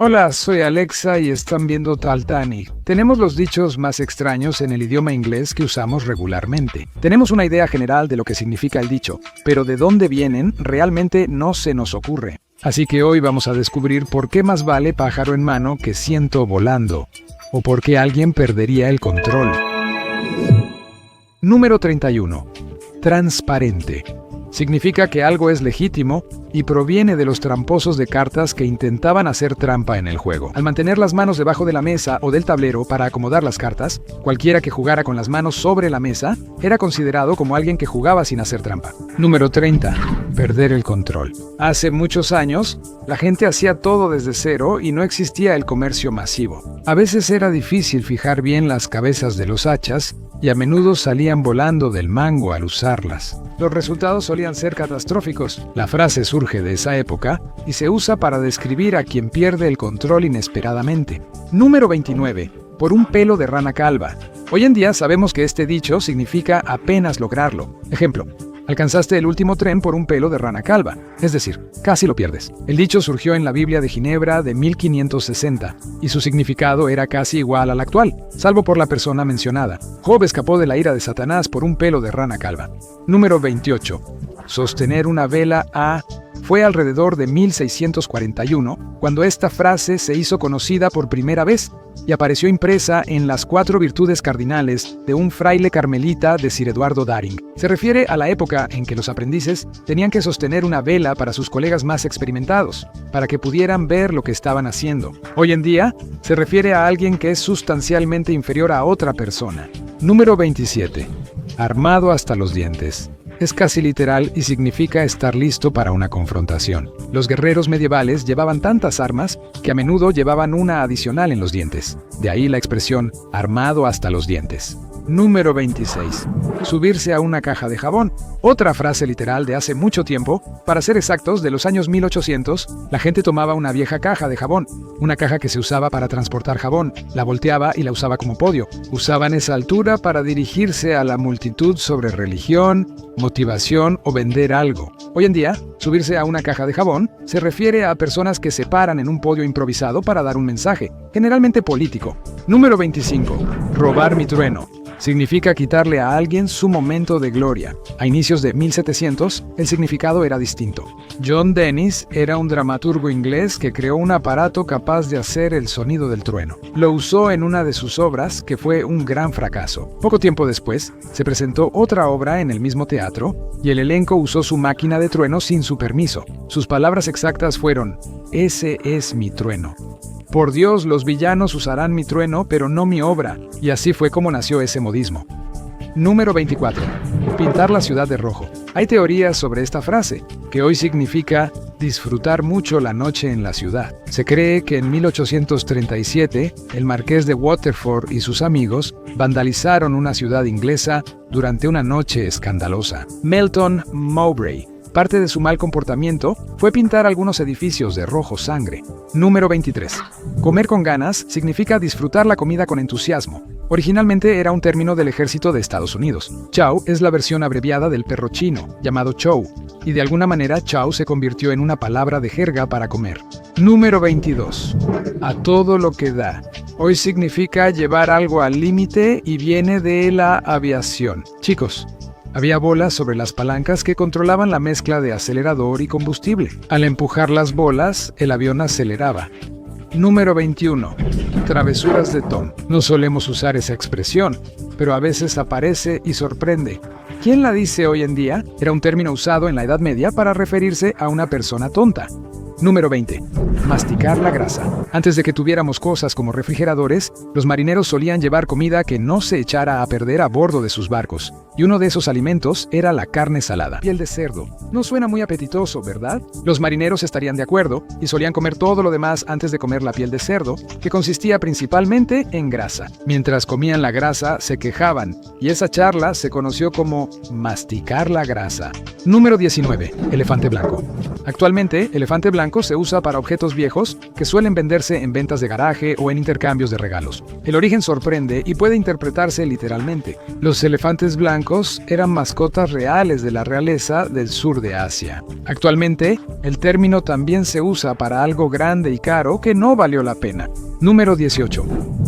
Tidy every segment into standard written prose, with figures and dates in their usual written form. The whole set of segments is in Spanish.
Hola, soy Alexa y están viendo Titanic. Tenemos los dichos más extraños en el idioma inglés que usamos regularmente. Tenemos una idea general de lo que significa el dicho, pero de dónde vienen realmente no se nos ocurre. Así que hoy vamos a descubrir por qué más vale pájaro en mano que ciento volando, o por qué alguien perdería el control. Número 31. Transparente. Significa que algo es legítimo y proviene de los tramposos de cartas que intentaban hacer trampa en el juego. Al mantener las manos debajo de la mesa o del tablero para acomodar las cartas, cualquiera que jugara con las manos sobre la mesa era considerado como alguien que jugaba sin hacer trampa. Número 30. Perder el control. Hace muchos años, la gente hacía todo desde cero y no existía el comercio masivo. A veces era difícil fijar bien las cabezas de los hachas y a menudo salían volando del mango al usarlas. Los resultados solían ser catastróficos. La frase surge de esa época y se usa para describir a quien pierde el control inesperadamente. Número 29. Por un pelo de rana calva. Hoy en día sabemos que este dicho significa apenas lograrlo. Ejemplo: alcanzaste el último tren por un pelo de rana calva, es decir, casi lo pierdes. El dicho surgió en la Biblia de Ginebra de 1560 y su significado era casi igual al actual, salvo por la persona mencionada. Job escapó de la ira de Satanás por un pelo de rana calva. Número 28. Sostener una vela a... Fue alrededor de 1641 cuando esta frase se hizo conocida por primera vez y apareció impresa en las 4 virtudes cardinales de un fraile carmelita de Sir Eduardo Daring. Se refiere a la época en que los aprendices tenían que sostener una vela para sus colegas más experimentados, para que pudieran ver lo que estaban haciendo. Hoy en día, se refiere a alguien que es sustancialmente inferior a otra persona. Número 27. Armado hasta los dientes. Es casi literal y significa estar listo para una confrontación. Los guerreros medievales llevaban tantas armas que a menudo llevaban una adicional en los dientes. De ahí la expresión armado hasta los dientes. Número 26. Subirse a una caja de jabón. Otra frase literal de hace mucho tiempo, para ser exactos, de los años 1800, la gente tomaba una vieja caja de jabón, una caja que se usaba para transportar jabón, la volteaba y la usaba como podio. Usaban esa altura para dirigirse a la multitud sobre religión, motivación o vender algo. Hoy en día, subirse a una caja de jabón se refiere a personas que se paran en un podio improvisado para dar un mensaje, generalmente político. Número 25. Robar mi trueno. Significa quitarle a alguien su momento de gloria. A inicios de 1700, el significado era distinto. John Dennis era un dramaturgo inglés que creó un aparato capaz de hacer el sonido del trueno. Lo usó en una de sus obras, que fue un gran fracaso. Poco tiempo después, se presentó otra obra en el mismo teatro, y el elenco usó su máquina de trueno sin su permiso. Sus palabras exactas fueron: "Ese es mi trueno. Por Dios, los villanos usarán mi trueno, pero no mi obra", y así fue como nació ese modismo. Número 24. Pintar la ciudad de rojo. Hay teorías sobre esta frase, que hoy significa disfrutar mucho la noche en la ciudad. Se cree que en 1837, el marqués de Waterford y sus amigos vandalizaron una ciudad inglesa durante una noche escandalosa. Melton Mowbray. Parte de su mal comportamiento fue pintar algunos edificios de rojo sangre. Número 23. Comer con ganas significa disfrutar la comida con entusiasmo. Originalmente era un término del ejército de Estados Unidos. Chow es la versión abreviada del perro chino, llamado chow, y de alguna manera chow se convirtió en una palabra de jerga para comer. Número 22. A todo lo que da. Hoy significa llevar algo al límite y viene de la aviación. Chicos, había bolas sobre las palancas que controlaban la mezcla de acelerador y combustible. Al empujar las bolas, el avión aceleraba. Número 21. Travesuras de Tom. No solemos usar esa expresión, pero a veces aparece y sorprende. ¿Quién la dice hoy en día? Era un término usado en la Edad Media para referirse a una persona tonta. Número 20. Masticar la grasa. Antes de que tuviéramos cosas como refrigeradores, los marineros solían llevar comida que no se echara a perder a bordo de sus barcos, y uno de esos alimentos era la carne salada. Piel de cerdo. No suena muy apetitoso, ¿verdad? Los marineros estarían de acuerdo y solían comer todo lo demás antes de comer la piel de cerdo, que consistía principalmente en grasa. Mientras comían la grasa, se quejaban, y esa charla se conoció como masticar la grasa. Número 19. Elefante blanco. Actualmente, elefante blanco blanco se usa para objetos viejos que suelen venderse en ventas de garaje o en intercambios de regalos. El origen sorprende y puede interpretarse literalmente. Los elefantes blancos eran mascotas reales de la realeza del sur de Asia. Actualmente, el término también se usa para algo grande y caro que no valió la pena. Número 18.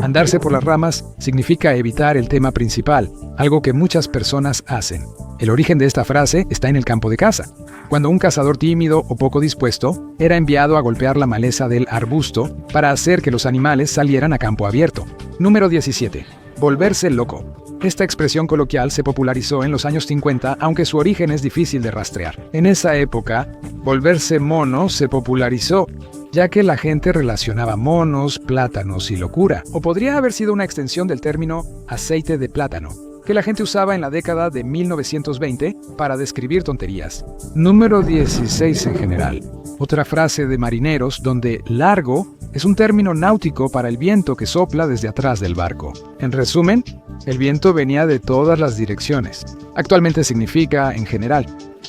Andarse por las ramas significa evitar el tema principal, algo que muchas personas hacen. El origen de esta frase está en el campo de caza, cuando un cazador tímido o poco dispuesto era enviado a golpear la maleza del arbusto para hacer que los animales salieran a campo abierto. Número 17. Volverse loco. Esta expresión coloquial se popularizó en los años 50, aunque su origen es difícil de rastrear. En esa época, volverse mono se popularizó, ya que la gente relacionaba monos, plátanos y locura. O podría haber sido una extensión del término aceite de plátano, que la gente usaba en la década de 1920 para describir tonterías. Número 16 en general. Otra frase de marineros donde largo es un término náutico para el viento que sopla desde atrás del barco. En resumen, el viento venía de todas las direcciones. Actualmente significa en general.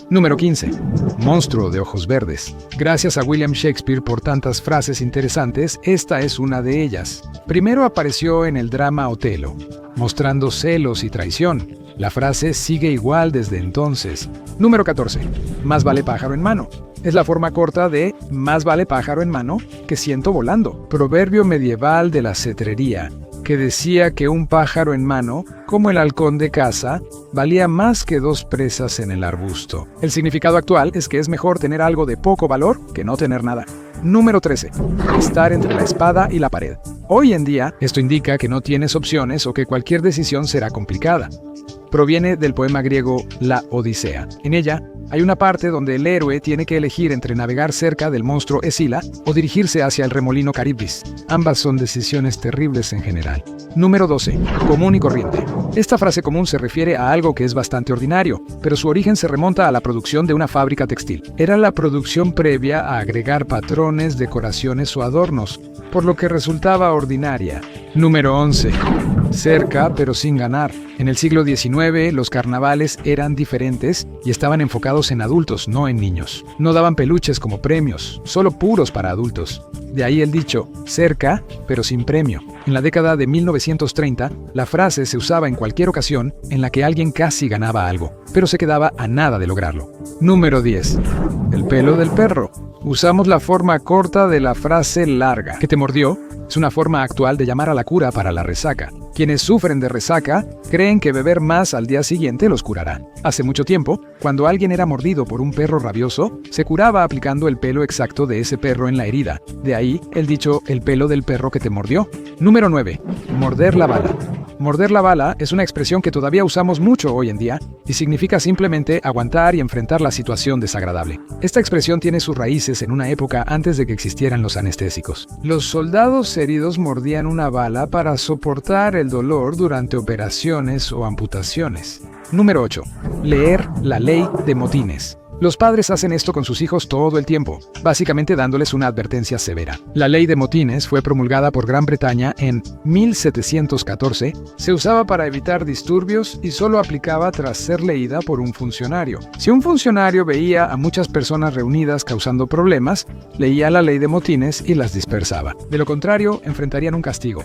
Número 15. Monstruo de ojos verdes. Gracias a William Shakespeare por tantas frases interesantes, esta es una de ellas. Primero apareció en el drama Otelo, mostrando celos y traición. La frase sigue igual desde entonces. Número 14. Más vale pájaro en mano. Es la forma corta de más vale pájaro en mano que ciento volando. Proverbio medieval de la cetrería, que decía que un pájaro en mano, como el halcón de caza, valía más que 2 presas en el arbusto. El significado actual es que es mejor tener algo de poco valor que no tener nada. Número 13. Estar entre la espada y la pared. Hoy en día, esto indica que no tienes opciones o que cualquier decisión será complicada. Proviene del poema griego La Odisea. En ella, hay una parte donde el héroe tiene que elegir entre navegar cerca del monstruo Escila o dirigirse hacia el remolino Caribdis. Ambas son decisiones terribles en general. Número 12. Común y corriente. Esta frase común se refiere a algo que es bastante ordinario, pero su origen se remonta a la producción de una fábrica textil. Era la producción previa a agregar patrones, decoraciones o adornos, por lo que resultaba ordinaria. Número 11. Cerca, pero sin ganar. En el siglo XIX, los carnavales eran diferentes y estaban enfocados en adultos, no en niños. No daban peluches como premios, solo puros para adultos. De ahí el dicho, cerca, pero sin premio. En la década de 1930, la frase se usaba en cualquier ocasión en la que alguien casi ganaba algo, pero se quedaba a nada de lograrlo. Número 10. El pelo del perro. Usamos la forma corta de la frase larga. ¿Que te mordió? Es una forma actual de llamar a la cura para la resaca. Quienes sufren de resaca creen que beber más al día siguiente los curará. Hace mucho tiempo, cuando alguien era mordido por un perro rabioso, se curaba aplicando el pelo exacto de ese perro en la herida. De ahí el dicho, el pelo del perro que te mordió. Número 9. Morder la bala. Morder la bala es una expresión que todavía usamos mucho hoy en día y significa simplemente aguantar y enfrentar la situación desagradable. Esta expresión tiene sus raíces en una época antes de que existieran los anestésicos. Los soldados heridos mordían una bala para soportar el dolor durante operaciones o amputaciones. Número 8. Leer la ley de motines. Los padres hacen esto con sus hijos todo el tiempo, básicamente dándoles una advertencia severa. La ley de motines fue promulgada por Gran Bretaña en 1714, se usaba para evitar disturbios y solo aplicaba tras ser leída por un funcionario. Si un funcionario veía a muchas personas reunidas causando problemas, leía la ley de motines y las dispersaba. De lo contrario, enfrentarían un castigo.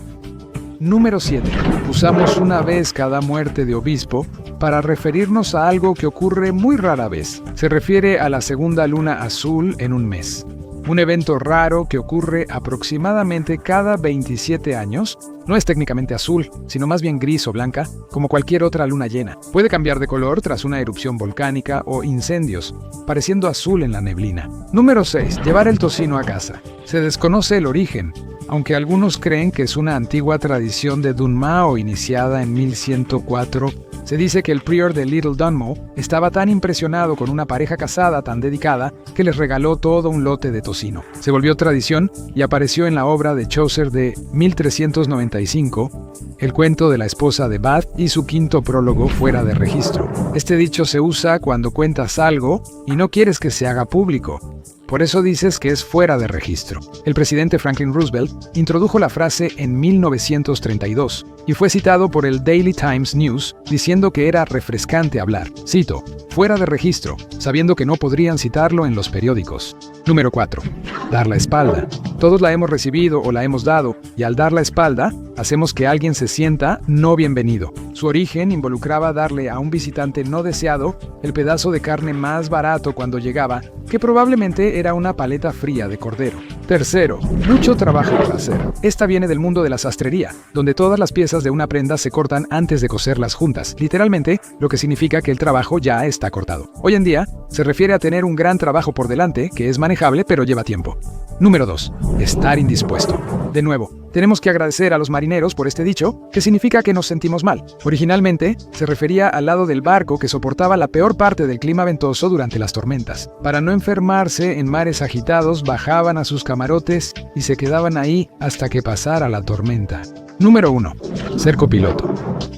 Número 7. Usamos una vez cada muerte de obispo para referirnos a algo que ocurre muy rara vez. Se refiere a la segunda luna azul en un mes. Un evento raro que ocurre aproximadamente cada 27 años. No es técnicamente azul, sino más bien gris o blanca, como cualquier otra luna llena. Puede cambiar de color tras una erupción volcánica o incendios, pareciendo azul en la neblina. Número 6. Llevar el tocino a casa. Se desconoce el origen, aunque algunos creen que es una antigua tradición de Dunmao iniciada en 1104. Se dice que el prior de Little Dunmow estaba tan impresionado con una pareja casada tan dedicada que les regaló todo un lote de tocino. Se volvió tradición y apareció en la obra de Chaucer de 1395, el cuento de la esposa de Bath y su quinto prólogo fuera de registro. Este dicho se usa cuando cuentas algo y no quieres que se haga público. Por eso dices que es fuera de registro. El presidente Franklin Roosevelt introdujo la frase en 1932 y fue citado por el Daily Times News diciendo que era refrescante hablar. Cito, fuera de registro, sabiendo que no podrían citarlo en los periódicos. Número 4. Dar la espalda. Todos la hemos recibido o la hemos dado, y al dar la espalda, hacemos que alguien se sienta no bienvenido. Su origen involucraba darle a un visitante no deseado el pedazo de carne más barato cuando llegaba, que probablemente era una paleta fría de cordero. Tercero, mucho trabajo por hacer. Esta viene del mundo de la sastrería, donde todas las piezas de una prenda se cortan antes de coserlas juntas, literalmente, lo que significa que el trabajo ya está cortado. Hoy en día, se refiere a tener un gran trabajo por delante, que es manejable pero lleva tiempo. Número 2. Estar indispuesto. De nuevo, tenemos que agradecer a los marineros por este dicho, que significa que nos sentimos mal. Originalmente, se refería al lado del barco que soportaba la peor parte del clima ventoso durante las tormentas. Para no enfermarse en mares agitados, bajaban a sus camarotes y se quedaban ahí hasta que pasara la tormenta. Número 1. Ser copiloto.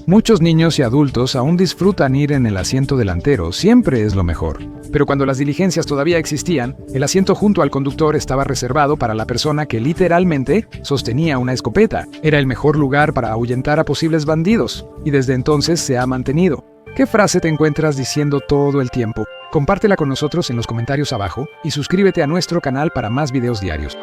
Muchos niños y adultos aún disfrutan ir en el asiento delantero, siempre es lo mejor. Pero cuando las diligencias todavía existían, el asiento junto al conductor estaba reservado para la persona que literalmente sostenía una escopeta. Era el mejor lugar para ahuyentar a posibles bandidos, y desde entonces se ha mantenido. ¿Qué frase te encuentras diciendo todo el tiempo? Compártela con nosotros en los comentarios abajo y suscríbete a nuestro canal para más videos diarios.